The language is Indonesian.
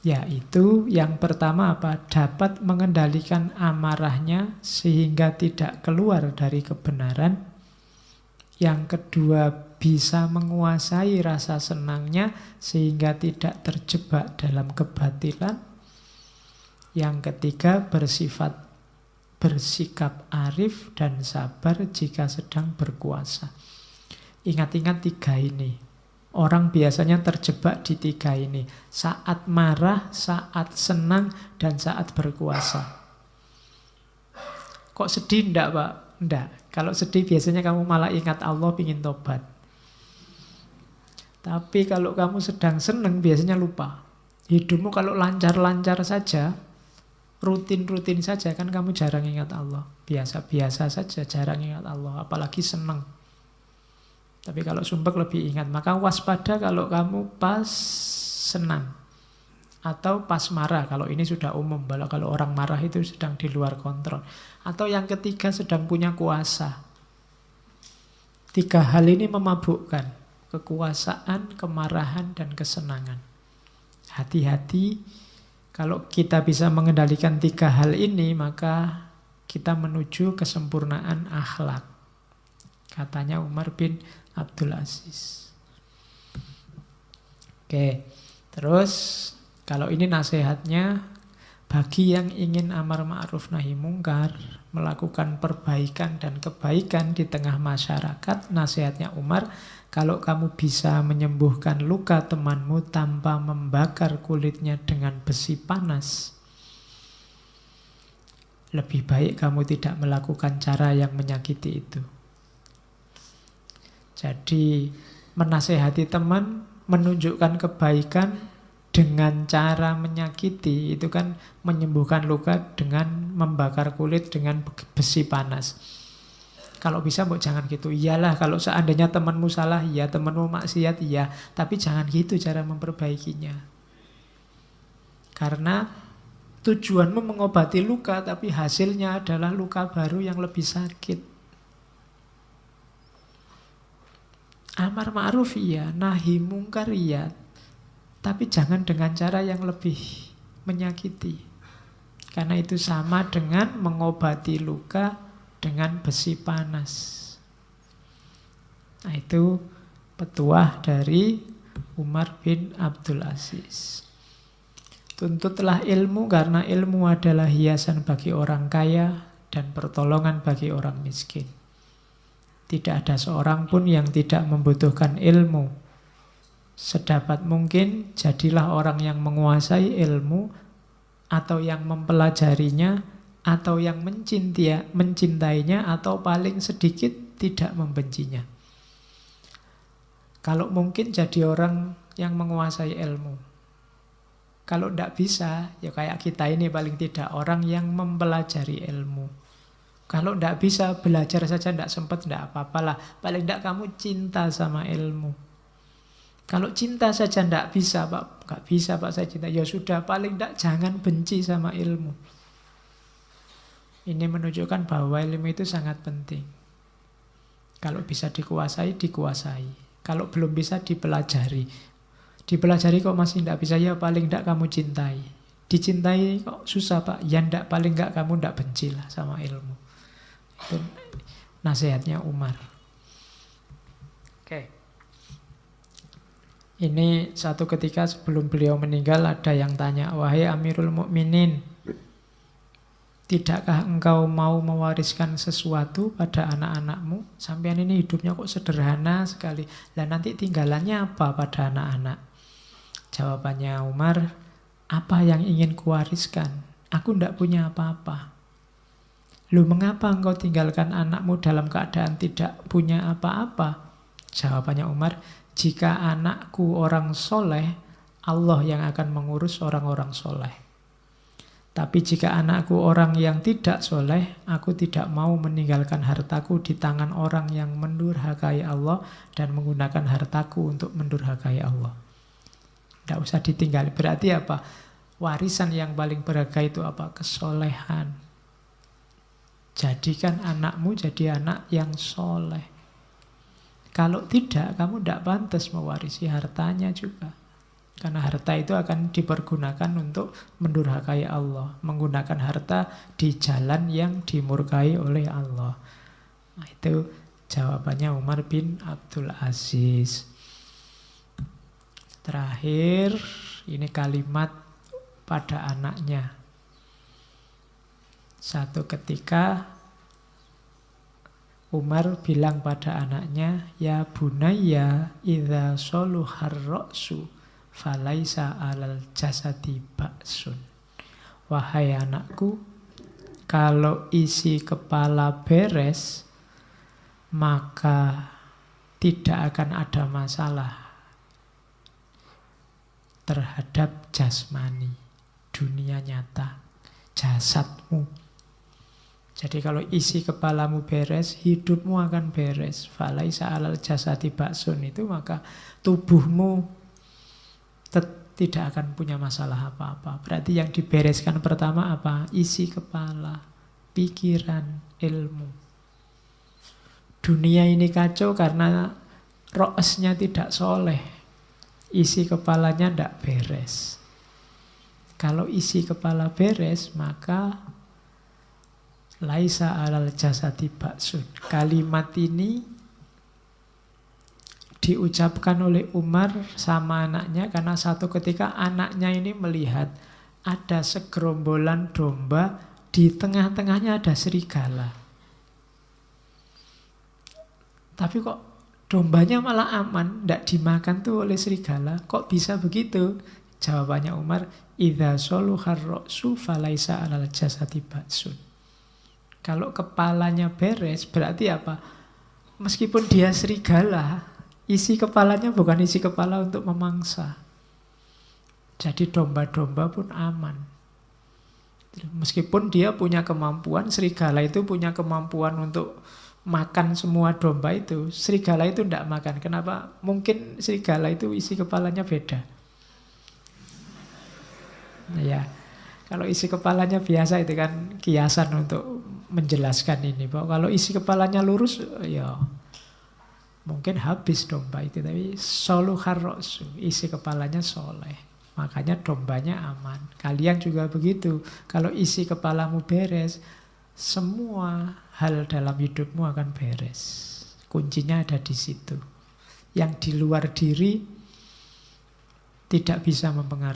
Yaitu yang pertama apa? Dapat mengendalikan amarahnya sehingga tidak keluar dari kebenaran. Yang kedua, bisa menguasai rasa senangnya sehingga tidak terjebak dalam kebatilan. Yang ketiga, bersikap arif dan sabar jika sedang berkuasa. Ingat-ingat tiga ini. Orang biasanya terjebak di tiga ini. Saat marah, saat senang, dan saat berkuasa. Kok sedih enggak, Pak? Enggak. Kalau sedih biasanya kamu malah ingat Allah, ingin tobat. Tapi kalau kamu sedang senang biasanya lupa. Hidupmu kalau lancar-lancar saja, rutin-rutin saja, kan kamu jarang ingat Allah. Biasa-biasa saja, jarang ingat Allah. Apalagi senang. Tapi kalau sumpek lebih ingat. Maka waspada kalau kamu pas senang. Atau pas marah. Kalau ini sudah umum. Kalau orang marah itu sedang di luar kontrol. Atau yang ketiga sedang punya kuasa. Tiga hal ini memabukkan. Kekuasaan, kemarahan, dan kesenangan. Hati-hati. Kalau kita bisa mengendalikan tiga hal ini, maka kita menuju kesempurnaan akhlak. Katanya Umar bin Abdul Aziz. Oke, terus kalau ini nasihatnya bagi yang ingin amar ma'ruf nahi mungkar, melakukan perbaikan dan kebaikan di tengah masyarakat, nasihatnya Umar, kalau kamu bisa menyembuhkan luka temanmu tanpa membakar kulitnya dengan besi panas, lebih baik kamu tidak melakukan cara yang menyakiti itu. Jadi menasehati teman, menunjukkan kebaikan dengan cara menyakiti, itu kan menyembuhkan luka dengan membakar kulit dengan besi panas. Kalau bisa jangan gitu. Iyalah kalau seandainya temanmu salah, ya temanmu maksiat, ya. Tapi jangan gitu cara memperbaikinya. Karena tujuanmu mengobati luka, tapi hasilnya adalah luka baru yang lebih sakit. Amar ma'ruf iya, nahi mungkar iya, tapi jangan dengan cara yang lebih menyakiti. Karena itu sama dengan mengobati luka dengan besi panas. Nah itu petuah dari Umar bin Abdul Aziz. Tuntutlah ilmu karena ilmu adalah hiasan bagi orang kaya dan pertolongan bagi orang miskin. Tidak ada seorang pun yang tidak membutuhkan ilmu. Sedapat mungkin jadilah orang yang menguasai ilmu atau yang mempelajarinya atau yang mencintainya atau paling sedikit tidak membencinya. Kalau mungkin jadi orang yang menguasai ilmu. Kalau tidak bisa, ya kayak kita ini paling tidak orang yang mempelajari ilmu. Kalau tidak bisa, belajar saja tidak sempat, tidak apa-apalah. Paling tidak kamu cinta sama ilmu. Kalau cinta saja tidak bisa, Pak, nggak bisa Pak saya cinta. Ya sudah, paling tidak jangan benci sama ilmu. Ini menunjukkan bahwa ilmu itu sangat penting. Kalau bisa dikuasai, dikuasai. Kalau belum bisa, dipelajari. Dipelajari kok masih tidak bisa, ya paling tidak kamu cintai. Dicintai kok susah Pak, ya tidak, paling tidak kamu tidak bencilah sama ilmu. Itu nasihatnya Umar. Oke. Ini satu ketika sebelum beliau meninggal ada yang tanya, wahai Amirul Mukminin, tidakkah engkau mau mewariskan sesuatu pada anak-anakmu? Sampean ini hidupnya kok sederhana sekali. Lah nanti tinggalannya apa pada anak-anak? Jawabannya Umar, apa yang ingin kuwariskan? Aku tidak punya apa-apa. Lu mengapa engkau tinggalkan anakmu dalam keadaan tidak punya apa-apa? Jawabannya Umar, jika anakku orang soleh, Allah yang akan mengurus orang-orang soleh. Tapi jika anakku orang yang tidak soleh, aku tidak mau meninggalkan hartaku di tangan orang yang mendurhakai Allah dan menggunakan hartaku untuk mendurhakai Allah. Tidak usah ditinggal. Berarti apa? Warisan yang paling berharga itu apa? Kesolehan. Jadikan anakmu jadi anak yang soleh. Kalau tidak, kamu tidak pantas mewarisi hartanya juga. Karena harta itu akan dipergunakan untuk mendurhakai Allah. Menggunakan harta di jalan yang dimurkai oleh Allah. Nah, itu jawabannya Umar bin Abdul Aziz. Terakhir, ini kalimat pada anaknya. Satu ketika Umar bilang pada anaknya, ya bunayya idza soluhar ra'su falaisa alal jasadi ba'sun. Wahai anakku, kalau isi kepala beres, maka tidak akan ada masalah terhadap jasmani, dunia nyata, jasadmu. Jadi kalau isi kepalamu beres, hidupmu akan beres. Falaisa alal jasadi ba'sun itu, maka tubuhmu tidak akan punya masalah apa-apa. Berarti yang dibereskan pertama apa? Isi kepala, pikiran, ilmu. Dunia ini kacau karena ro'asnya tidak soleh. Isi kepalanya tidak beres. Kalau isi kepala beres, maka laisa alal jasadi ba'sun. Kalimat ini diucapkan oleh Umar sama anaknya karena satu ketika anaknya ini melihat ada segerombolan domba, di tengah-tengahnya ada serigala. Tapi kok dombanya malah aman, tidak dimakan tuh oleh serigala. Kok bisa begitu? Jawabannya Umar, idza soluhar ra'su falaisa alal jasadi ba'sun. Kalau kepalanya beres, berarti apa? Meskipun dia serigala, isi kepalanya bukan isi kepala untuk memangsa. Jadi domba-domba pun aman. Meskipun dia punya kemampuan, serigala itu punya kemampuan untuk makan semua domba itu. Serigala itu tidak makan. Kenapa? Mungkin serigala itu isi kepalanya beda. Ya, kalau isi kepalanya biasa itu kan kiasan untuk menjelaskan ini. Bahwa kalau isi kepalanya lurus, ya mungkin habis domba itu. Tapi soluhar ra'su, isi kepalanya soleh, makanya dombanya aman. Kalian juga begitu. Kalau isi kepalamu beres, semua hal dalam hidupmu akan beres. Kuncinya ada di situ. Yang di luar diri tidak bisa mempengaruhi.